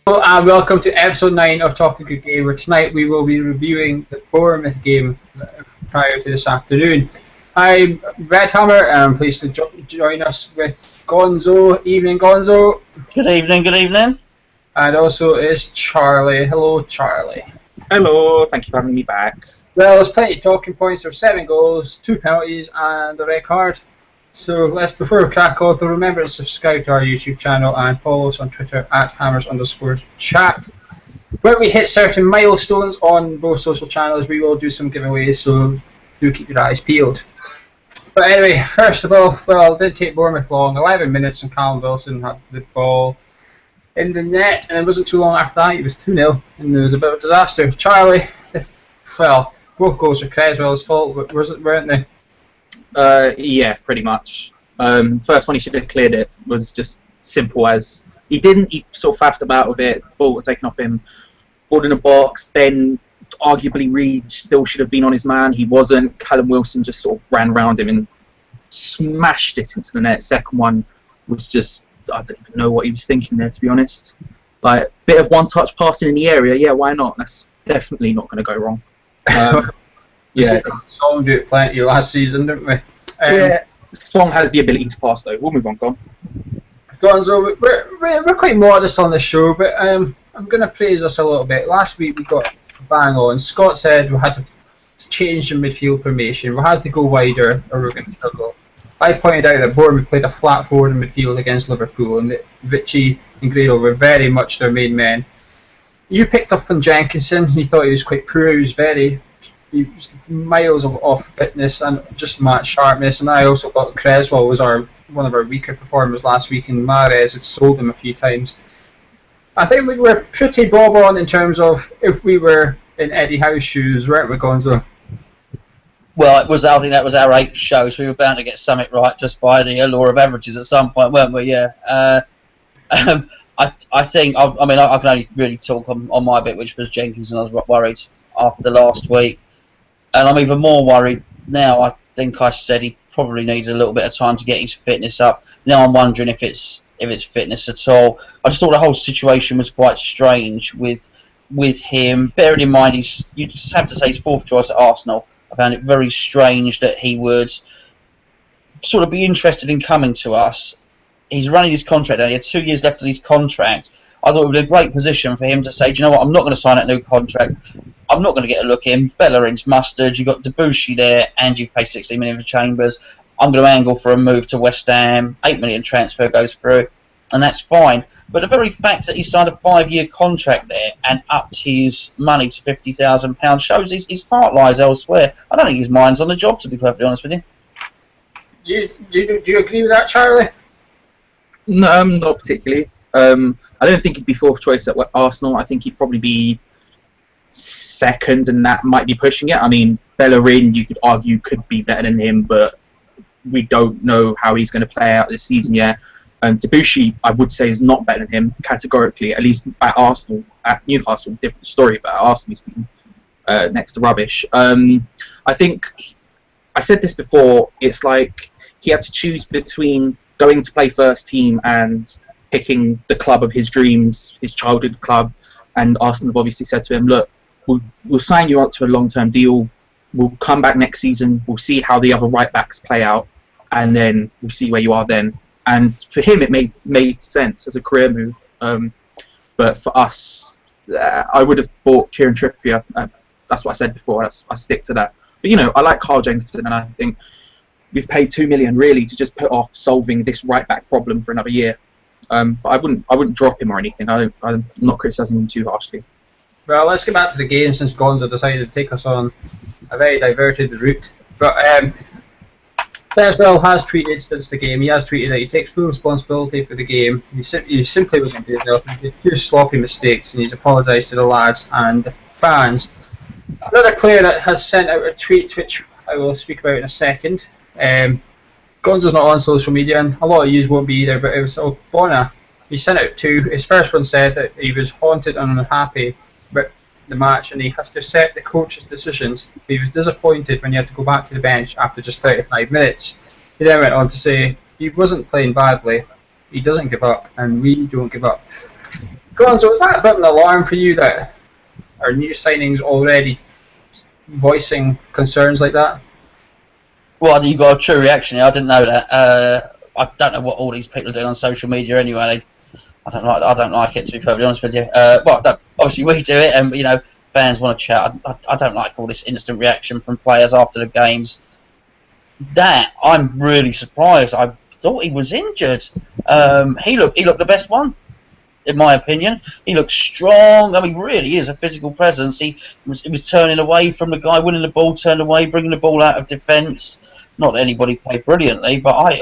Hello and welcome to episode 9 of Talking Good Game, where tonight we will be reviewing the Bournemouth game prior to this afternoon. I'm Redhammer and I'm pleased to join us with Gonzo. Evening, Gonzo. Good evening. And also is Charlie. Hello, Charlie. Hello, thank you for having me back. Well, there's plenty of talking points. There's 7 goals, 2 penalties and a red card. So before we crack on, remember to subscribe to our YouTube channel and follow us on Twitter at hammers_chat. When we hit certain milestones on both social channels, we will do some giveaways, so do keep your eyes peeled. But anyway, first of all, well, it did take Bournemouth long, 11 minutes, and Callum Wilson had the ball in the net, and it wasn't too long after that, it was 2-0, and there was a bit of a disaster. Charlie, well, both goals were Creswell's fault, but weren't they? Yeah, pretty much. First one he should have cleared it was just simple as he didn't. He sort of faffed about with it. Ball was taken off him. Ball in the box. Then arguably Reed still should have been on his man. He wasn't. Callum Wilson just sort of ran around him and smashed it into the net. Second one was just, I don't even know what he was thinking there, to be honest. Like, bit of one-touch passing in the area. Yeah, why not? That's definitely not going to go wrong. Yeah, Song did it plenty last season, didn't we? Yeah, Song has the ability to pass though. We'll move on, Gonzo, we're quite modest on the show, but I'm going to praise us a little bit. Last week we got bang on. Scott said we had to change the midfield formation. We had to go wider or we're going to struggle. I pointed out that Bournemouth played a flat forward in midfield against Liverpool, and that Richie and Grado were very much their main men. You picked up on Jenkinson. He thought he was quite poor. He was miles off fitness and just match sharpness, and I also thought Creswell was one of our weaker performers last week, and Mahrez had sold him a few times. I think we were pretty bob on in terms of if we were in Eddie Howe's shoes, weren't we, Gonzo? Well, I think that was our 8th show, so we were bound to get something right just by the law of averages at some point, weren't we? Yeah. I think, I can only really talk on my bit, which was Jenkins, and I was worried after last week. And I'm even more worried now. I think I said he probably needs a little bit of time to get his fitness up. Now I'm wondering if it's fitness at all. I just thought the whole situation was quite strange with him. Bearing in mind, you just have to say his 4th choice at Arsenal. I found it very strange that he would sort of be interested in coming to us. He's running his contract down. He had 2 years left on his contract. I thought it would be a great position for him to say, do you know what, I'm not going to sign that new contract. I'm not going to get a look in. Bellerin's mustard. You've got Debussy there, and you pay 16 million for Chambers. I'm going to angle for a move to West Ham. 8 million transfer goes through, and that's fine. But the very fact that he signed a 5-year contract there and upped his money to £50,000 shows his heart lies elsewhere. I don't think his mind's on the job, to be perfectly honest with you. Do you agree with that, Charlie? No, not particularly. I don't think he'd be 4th choice at Arsenal. I think he'd probably be 2nd, and that might be pushing it. I mean, Bellerin, you could argue, could be better than him, but we don't know how he's going to play out this season yet. Debussy, I would say, is not better than him, categorically, at least at Arsenal. At Newcastle, different story, but at Arsenal he's been next to rubbish. I think, I said this before, it's like he had to choose between going to play first team and picking the club of his dreams, his childhood club, and Arsenal have obviously said to him, look, we'll sign you up to a long-term deal, we'll come back next season, we'll see how the other right-backs play out, and then we'll see where you are then. And for him it made sense as a career move, but for us, I would have bought Kieran Trippier. That's what I said before, I stick to that. But I like Carl Jenkinson, and I think we've paid $2 million really to just put off solving this right-back problem for another year. But I wouldn't drop him or anything. I'm not criticising him too harshly. Well, let's get back to the game since Gonzo decided to take us on a very diverted route. But Creswell has tweeted since the game. He has tweeted that he takes full responsibility for the game. He simply wasn't good enough. He did 2 sloppy mistakes, and he's apologised to the lads and the fans. Another player that has sent out a tweet, which I will speak about in a second. Gonzo's not on social media, and a lot of yous won't be either, but it was Bona. He sent out 2. His first one said that he was haunted and unhappy with the match, and he has to accept the coach's decisions. He was disappointed when he had to go back to the bench after just 35 minutes. He then went on to say he wasn't playing badly, he doesn't give up, and we don't give up. Gonzo, is that a bit of an alarm for you that our new signings already voicing concerns like that? Well, you got a true reaction here. I didn't know that. I don't know what all these people are doing on social media anyway. I don't like it, to be perfectly honest with you. Obviously we do it, and fans want to chat. I don't like all this instant reaction from players after the games. That I'm really surprised. I thought he was injured. He looked the best one, in my opinion. He looks strong. I mean, really is a physical presence. He was turning away from the guy, winning the ball, turned away, bringing the ball out of defence. Not that anybody played brilliantly, but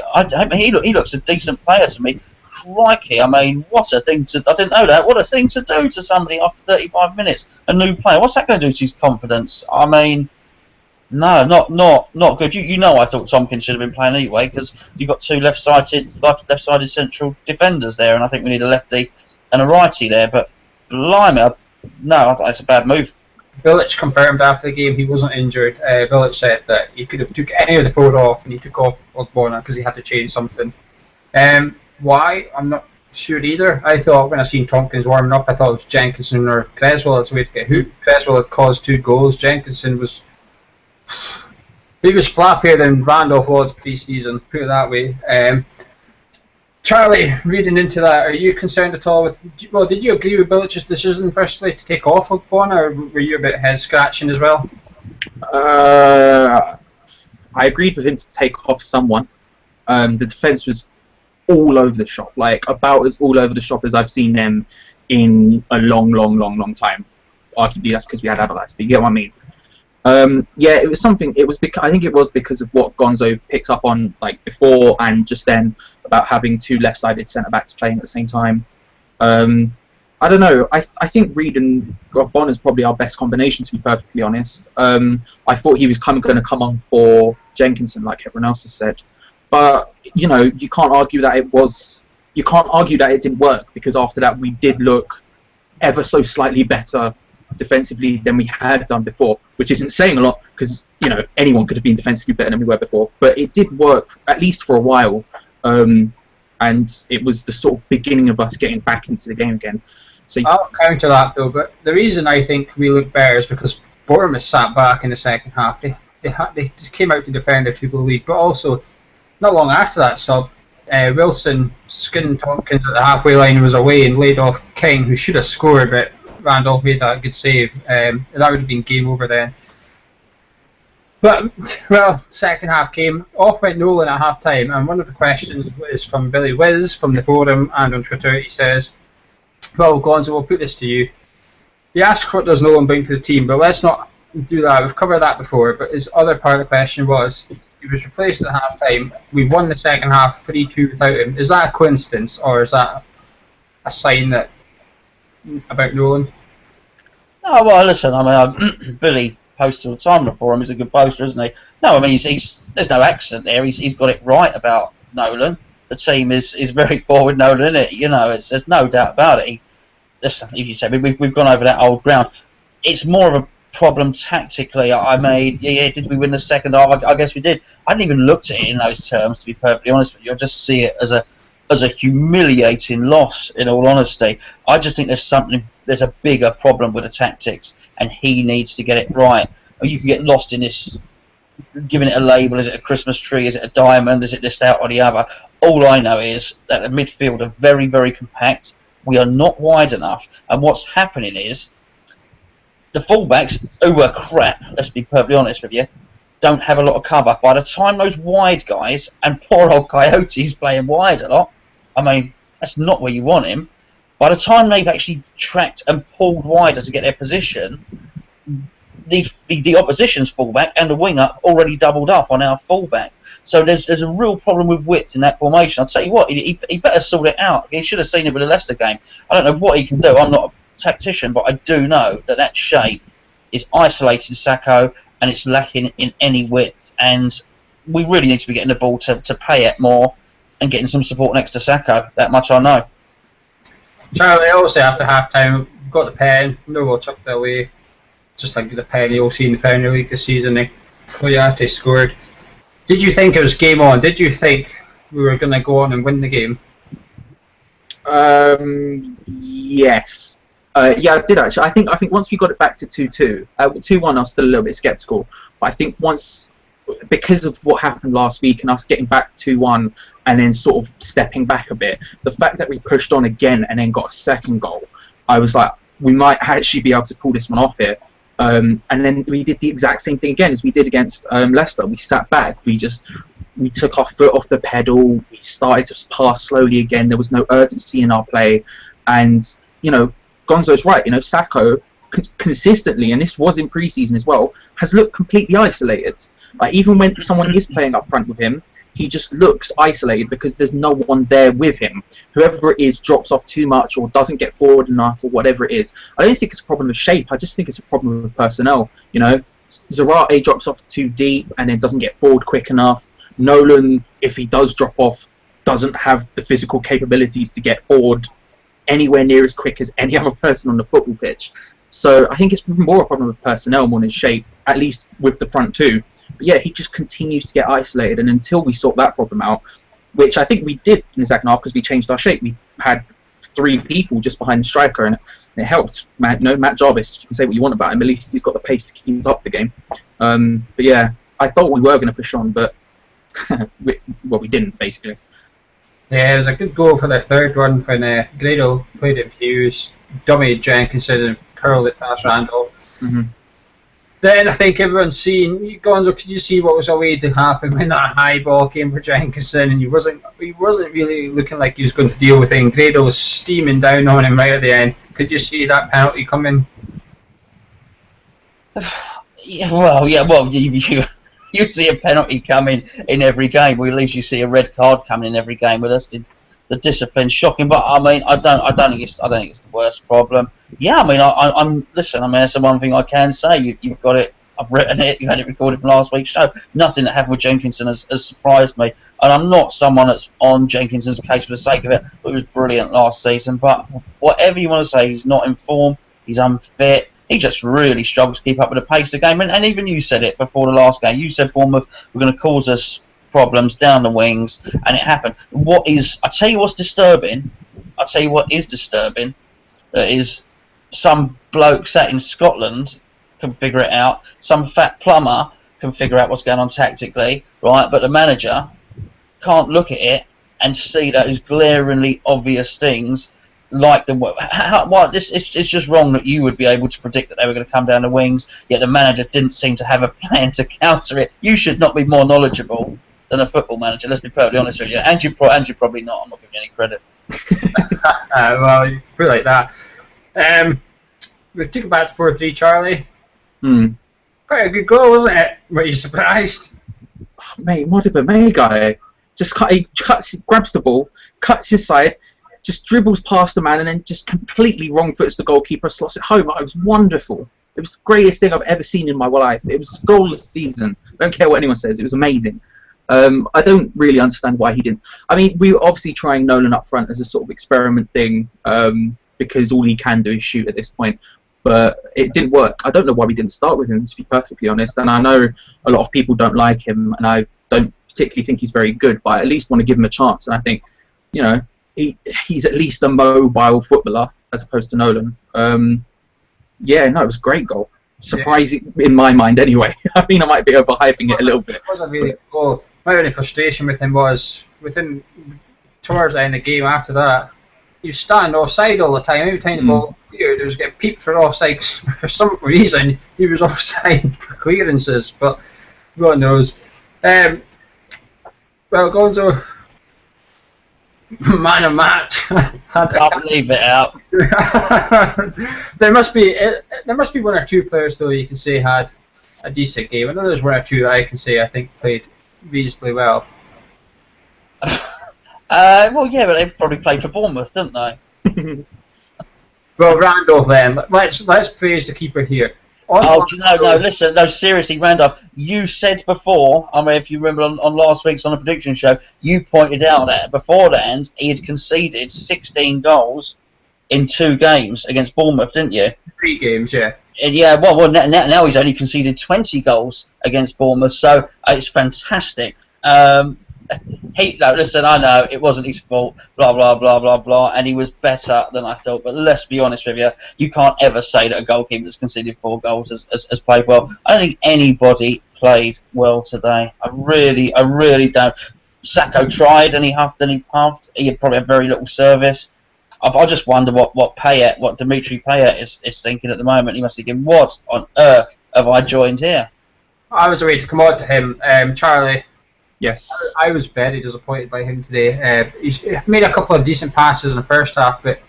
he looks a decent player to me. Crikey, I mean, what a thing to... I didn't know that. What a thing to do to somebody after 35 minutes. A new player. What's that going to do to his confidence? I mean, no, not good. You know I thought Tompkins should have been playing anyway, because you've got two left-sided central defenders there, and I think we need a lefty and a righty there, but blimey, no, that's a bad move. Bilic confirmed after the game he wasn't injured. Bilic said that he could have took any of the four off, and he took off Ogbonna because he had to change something. Why? I'm not sure either. I thought when I seen Tompkins warming up, I thought it was Jenkinson or Creswell that's the way to get hooked. Creswell had caused 2 goals. Jenkinson was... he was flappier than Randolph was pre-season, put it that way. Charlie, reading into that, are you concerned at all with... Well, did you agree with Bilic's decision, firstly, to take off Ogbonna, or were you a bit head-scratching as well? I agreed with him to take off someone. The defence was all over the shop, like about as all over the shop as I've seen them in a long time. Arguably, that's because we had Avalanche, but you get what I mean. Yeah, it was something. It was because I think it was because of what Gonzo picked up on like before and just then about having 2 left-sided centre backs playing at the same time. I don't know. I think Reed and Ogbonna is probably our best combination, to be perfectly honest. I thought he was going to come on for Jenkinson, like everyone else has said. But you know, you can't argue that it was. You can't argue that it didn't work, because after that we did look ever so slightly better defensively than we had done before, which isn't saying a lot because you know anyone could have been defensively better than we were before. But it did work at least for a while, and it was the sort of beginning of us getting back into the game again. So I'll counter that though. But the reason I think we look better is because Bournemouth sat back in the second half. They came out to defend their 2-goal lead, but also. Not long after that sub, Wilson skinned Tompkins at the halfway line, was away and laid off King, who should have scored, but Randolph made that good save. That would have been game over then. But, well, second half came. Off went Nolan at half time, and one of the questions is from Billy Wiz from the forum and on Twitter. He says, well, Gonzo, we'll put this to you. He asked what does Nolan bring to the team, but let's not do that. We've covered that before, but his other part of the question was... He was replaced at half-time. We won the second half 3-2 without him. Is that a coincidence, or is that a sign that about Nolan? No, well, listen. I mean, Billy posts all the time on the forum. He's a good poster, isn't he? No, I mean, he's there's no accent there. He's got it right about Nolan. The team is very poor with Nolan in it. You know, there's no doubt about it. Listen, if you said we've gone over that old ground. It's more of a problem tactically. Did we win the second half? I guess we did. I hadn't even looked at it in those terms, to be perfectly honest with you. I just see it as a humiliating loss, in all honesty. I just think there's a bigger problem with the tactics, and he needs to get it right. You can get lost in this, giving it a label. Is it a Christmas tree? Is it a diamond? Is it this, that, or the other? All I know is that the midfield are very, very compact. We are not wide enough, and what's happening is the fullbacks, who were crap, let's be perfectly honest with you, don't have a lot of cover. By the time those wide guys, and poor old Coyote's playing wide a lot, I mean, that's not where you want him. By the time they've actually tracked and pulled wider to get their position, the opposition's fullback and the winger already doubled up on our fullback. So there's a real problem with width in that formation. I'll tell you what, he better sort it out. He should have seen it with the Leicester game. I don't know what he can do. I'm not tactician, but I do know that shape is isolating Sacco and it's lacking in any width, and we really need to be getting the ball to Payet more and getting some support next to Sacco. That much I know. Charlie, obviously after half time we've got the pen, Noble chucked it away, just like the pen you'll see in the Premier League this season. Coyote scored. Did you think it was game on? Did you think we were going to go on and win the game? Yes. Yeah, I did actually. I think once we got it back to 2-2, 2-1, I was still a little bit sceptical. But I think once, because of what happened last week and us getting back 2-1 and then sort of stepping back a bit, the fact that we pushed on again and then got a second goal, I was like, we might actually be able to pull this one off here. And then we did the exact same thing again as we did against Leicester. We sat back. We took our foot off the pedal. We started to pass slowly again. There was no urgency in our play. And, you know, Gonzo's right. You know, Sacco consistently, and this was in pre-season as well, has looked completely isolated. Like, even when someone is playing up front with him, he just looks isolated because there's no one there with him. Whoever it is drops off too much or doesn't get forward enough or whatever it is. I don't think it's a problem of shape. I just think it's a problem with personnel. You know, Zarate drops off too deep and then doesn't get forward quick enough. Nolan, if he does drop off, doesn't have the physical capabilities to get forward anywhere near as quick as any other person on the football pitch. So I think it's more a problem with personnel more than shape, at least with the front two. But yeah, he just continues to get isolated, and until we sort that problem out, which I think we did in the second half because we changed our shape, we had 3 people just behind the striker, and it helped. Matt Jarvis, you can say what you want about him, at least he's got the pace to keep up the game. But yeah, I thought we were going to push on, but we didn't, basically. Yeah, it was a good goal for their third one when Grado played it Hughes, dummy Jenkinson and curled it past Randolph. Mm-hmm. Then I think everyone's seen, Gonzo, could you see what was awaiting to happen when that high ball came for Jenkinson, and he wasn't really looking like he was going to deal with it, and Grado was steaming down on him right at the end. Could you see that penalty coming? Well, you see a penalty coming in every game, or at least you see a red card coming in every game. But that's the discipline's shocking. But I mean, I don't think it's the worst problem. Yeah, I mean, I'm listen. I mean, that's the one thing I can say. You've got it. I've written it. You had it recorded from last week's show. Nothing that happened with Jenkinson has surprised me. And I'm not someone that's on Jenkinson's case for the sake of it. But he was brilliant last season. But whatever you want to say, he's not in form. He's unfit. He just really struggles to keep up with the pace of the game. And even you said it before the last game. You said Bournemouth were going to cause us problems down the wings, and it happened. I tell you what's disturbing. That is, some bloke sat in Scotland can figure it out. Some fat plumber can figure out what's going on tactically, right? But the manager can't look at it and see those glaringly obvious things. Like it's just wrong that you would be able to predict that they were going to come down the wings, yet the manager didn't seem to have a plan to counter it. You should not be more knowledgeable than a football manager, let's be perfectly honest with you. And you're probably not. I'm not giving you any credit. Well, you put it like that. We took it back to 4-3, Charlie. Quite a good goal, wasn't it? Were you surprised? Oh, mate, what a May guy. He grabs the ball, cuts inside, just dribbles past the man, and then just completely wrong foots the goalkeeper, slots it home. It was wonderful. It was the greatest thing I've ever seen in my life. It was a goal of the season. I don't care what anyone says. It was amazing. I don't really understand why he didn't. I mean, we were obviously trying Nolan up front as a sort of experiment thing, because all he can do is shoot at this point. But it didn't work. I don't know why we didn't start with him, to be perfectly honest. And I know a lot of people don't like him, and I don't particularly think he's very good, but I at least want to give him a chance. And I think, you know, he's at least a mobile footballer as opposed to Nolan. Yeah, no, it was a great goal. Surprising in my mind, anyway. I mean, I might be overhyping it a little bit. It wasn't really good goal. My only frustration with him was towards the end of the game after that, he was standing offside all the time. Every time the ball cleared, he was getting peeped for offside. For some reason, he was offside for clearances, but God knows. Well, Gonzo, man of match. I'll leave it out. There must be one or two players though you can say had a decent game. I know there's one or two that I can say I think played reasonably well. Well, yeah, but they probably played for Bournemouth, didn't they? Well, Randolph then. Let's praise the keeper here. Listen, seriously, Randolph, you said before, I mean, if you remember on last week's on the prediction show, you pointed out that beforehand he had conceded 16 goals in 2 games against Bournemouth, didn't you? 3 games, yeah. Yeah, well, now he's only conceded 20 goals against Bournemouth, so it's fantastic. No, listen, I know it wasn't his fault, blah, blah, blah, blah, blah, and he was better than I thought. But let's be honest with you, you can't ever say that a goalkeeper that's conceded 4 goals has played well. I don't think anybody played well today. I really don't. Sacco tried, and he huffed and he puffed. He had probably had very little service. I just wonder what Dimitri Payet is thinking at the moment. He must be thinking, what on earth have I joined here? I was ready to come on to him. Charlie, Yes. I was very disappointed by him today. He made a couple of decent passes in the first half, but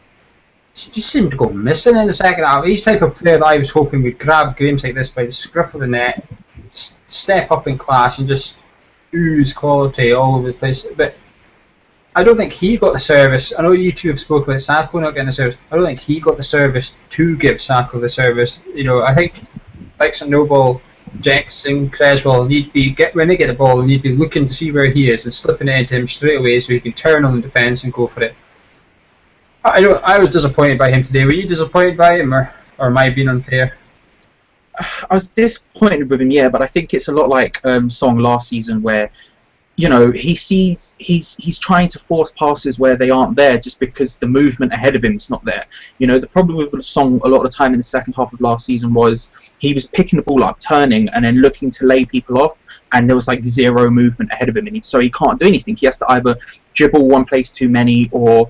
he just seemed to go missing in the second half. He's the type of player that I was hoping would grab games like this by the scruff of the neck, step up in class, and just ooze quality all over the place. But I don't think he got the service. I know you two have spoken about Sacco not getting the service. I don't think he got the service to give Sacco the service. I think like St. Noble, Jackson, Creswell need to be when they get the ball, they need to be looking to see where he is and slipping it into him straight away so he can turn on the defence and go for it. I was disappointed by him today. Were you disappointed by him, or am I being unfair? I was disappointed with him, yeah, but I think it's a lot like Song last season, where he's trying to force passes where they aren't there just because the movement ahead of him is not there. The problem with Song a lot of the time in the second half of last season was he was picking the ball up, turning, and then looking to lay people off, and there was like zero movement ahead of him, and so he can't do anything. He has to either dribble one place too many or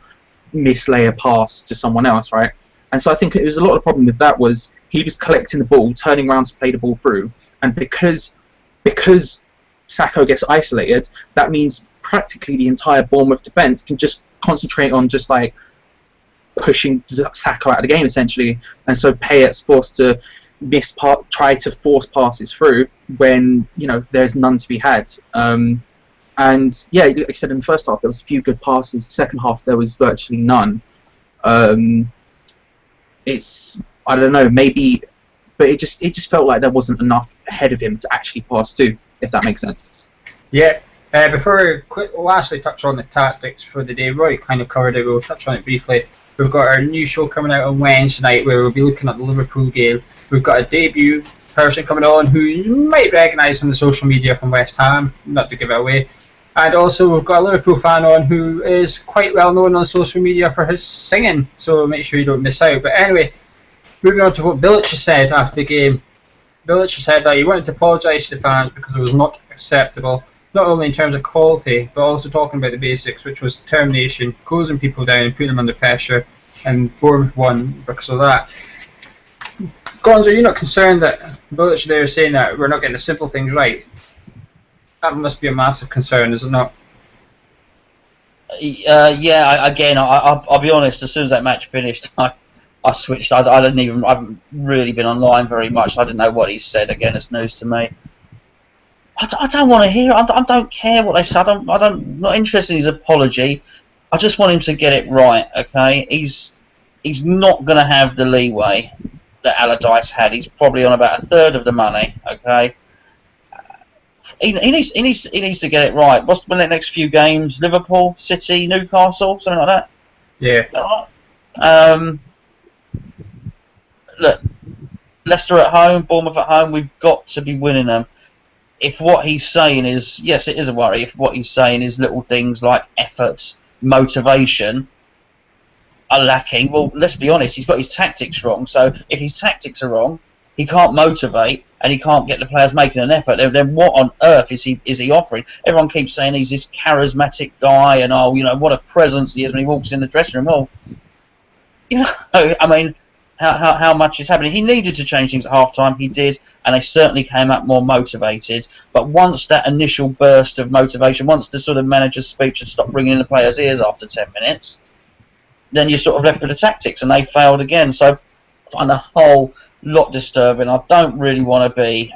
mislay a pass to someone else, right? And so I think it was a lot of the problem with that was he was collecting the ball, turning around to play the ball through, and because Sacco gets isolated, that means practically the entire Bournemouth defence can just concentrate on just like pushing Sacco out of the game essentially, and so Payet's forced to try to force passes through when there's none to be had. And yeah, like I said, in the first half there was a few good passes. The second half there was virtually none. I don't know, maybe, but it just felt like there wasn't enough ahead of him to actually pass to, if that makes sense. Yeah. Before we'll lastly touch on the tactics for the day, Roy kind of covered it. We'll touch on it briefly. We've got our new show coming out on Wednesday night where we'll be looking at the Liverpool game. We've got a debut person coming on who you might recognise on the social media from West Ham, not to give it away. And also we've got a Liverpool fan on who is quite well known on social media for his singing, so make sure you don't miss out. But anyway, moving on to what Bilic said after the game. Bilic said that he wanted to apologise to the fans because it was not acceptable, not only in terms of quality, but also talking about the basics, which was determination, closing people down and putting them under pressure, and Bournemouth won because of that. Gonzo, you're not concerned that Bilic there is saying that we're not getting the simple things right? That must be a massive concern, is it not? Yeah. Again, I'll be honest. As soon as that match finished, I switched. I haven't really been online very much. I didn't know what he said. Again, it's news to me. I don't want to hear it. I don't care what they say. I'm not interested in his apology. I just want him to get it right. Okay, he's not going to have the leeway that Allardyce had. He's probably on about a third of the money. Okay. He needs to get it right. What's the next few games? Liverpool, City, Newcastle, something like that. Yeah. Look, Leicester at home, Bournemouth at home. We've got to be winning them. If what he's saying is, yes, it is a worry. If what he's saying is little things like effort, motivation are lacking, well, let's be honest. He's got his tactics wrong. So if his tactics are wrong, he can't motivate and he can't get the players making an effort. Then what on earth is he offering? Everyone keeps saying he's this charismatic guy and what a presence he is when he walks in the dressing room. Well, I mean, how much is happening? He needed to change things at half time. He did, and they certainly came out more motivated. But once that initial burst of motivation, once the sort of manager's speech had stopped ringing in the players' ears after 10 minutes, then you're sort of left with the tactics, and they failed again. So I find the whole lot disturbing. I don't really want to be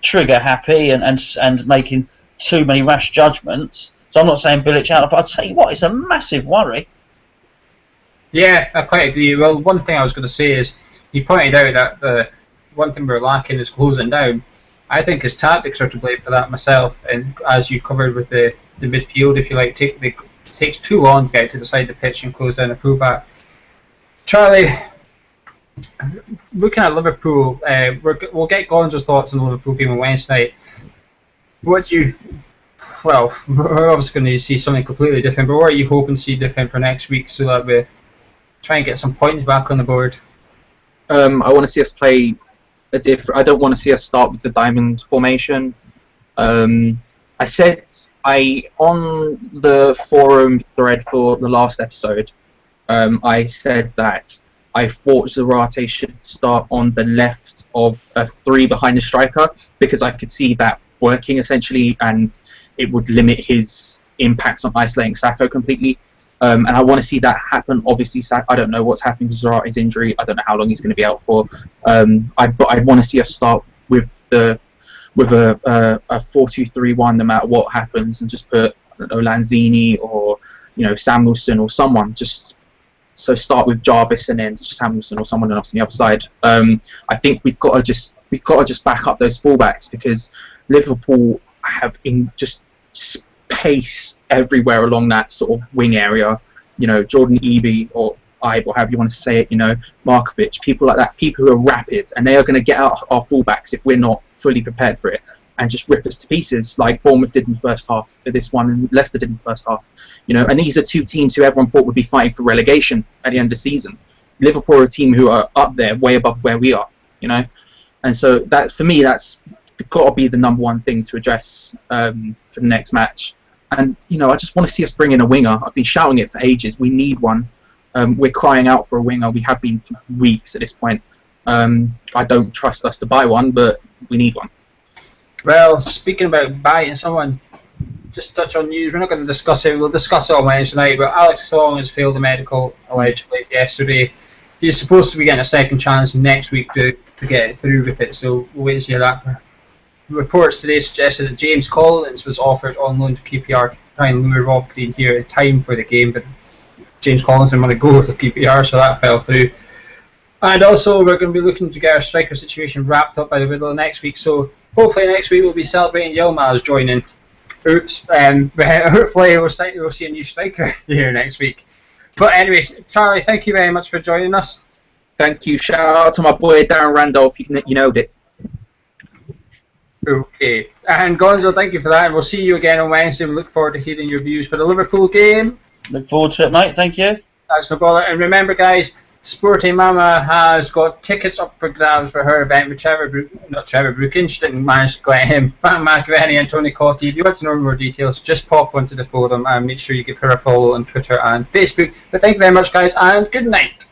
trigger happy and making too many rash judgments. So I'm not saying Bilic out, but I'll tell you what, it's a massive worry. Yeah, I quite agree. Well, one thing I was going to say is he pointed out that the one thing we're lacking is closing down. I think his tactics are to blame for that myself, and as you covered with the midfield, if you like, it takes too long to get out to the side of the pitch and close down a fullback. Charlie, looking at Liverpool, we'll get Gonzo's thoughts on the Liverpool game on Wednesday night. What do you well, we're obviously going to see something completely different, but what are you hoping to see different for next week so that we try and get some points back on the board? I want to see us play a different. I don't want to see us start with the diamond formation. I said on the forum thread for the last episode, I said that I thought Zarate should start on the left of a 3 behind the striker because I could see that working essentially, and it would limit his impact on isolating Sacco completely. And I want to see that happen. Obviously, I don't know what's happening with Zarate's injury. I don't know how long he's going to be out for. But I want to see us start with a 4-2-3-1 no matter what happens, and just put, I don't know, Lanzini or Samuelson or someone. So start with Jarvis and then just Samuelson or someone else on the other side. I think we've got to just back up those fullbacks because Liverpool have just space everywhere along that sort of wing area. Jordan Eby or Ibe, or however you want to say it. Markovic, people like that, people who are rapid, and they are going to get out our fullbacks if we're not fully prepared for it, and just rip us to pieces like Bournemouth did in the first half of this one, and Leicester did in the first half. And these are two teams who everyone thought would be fighting for relegation at the end of the season. Liverpool are a team who are up there, way above where we are. And so that, for me, that's got to be the number one thing to address for the next match. And I just want to see us bring in a winger. I've been shouting it for ages. We need one. We're crying out for a winger. We have been for weeks at this point. I don't trust us to buy one, but we need one. Well, speaking about buying someone, just touch on news. We're not going to discuss it. We'll discuss it on Wednesday night. But Alex Song has failed the medical allegedly yesterday. He's supposed to be getting a second chance next week to get through with it. So we'll wait and see how that. Reports today suggested that James Collins was offered on loan to QPR to try and lure Rob Green here in time for the game, but James Collins didn't want to go to QPR, so that fell through. And also, we're going to be looking to get our striker situation wrapped up by the middle of next week. So hopefully next week we'll be celebrating Yilmaz joining. Oops. Hopefully we'll see a new striker here next week. But anyway, Charlie, thank you very much for joining us. Thank you. Shout out to my boy Darren Randolph. You know it. Okay. And Gonzo, thank you for that. And we'll see you again on Wednesday. We look forward to hearing your views for the Liverpool game. Look forward to it, mate. Thank you. Thanks, no bother. And remember, guys, Sporty Mama has got tickets up for grabs for her event with Trevor Brookins. She didn't manage to get him. Matt McAvenny and Tony Cotty. If you want to know more details, just pop onto the forum and make sure you give her a follow on Twitter and Facebook. But thank you very much, guys, and good night.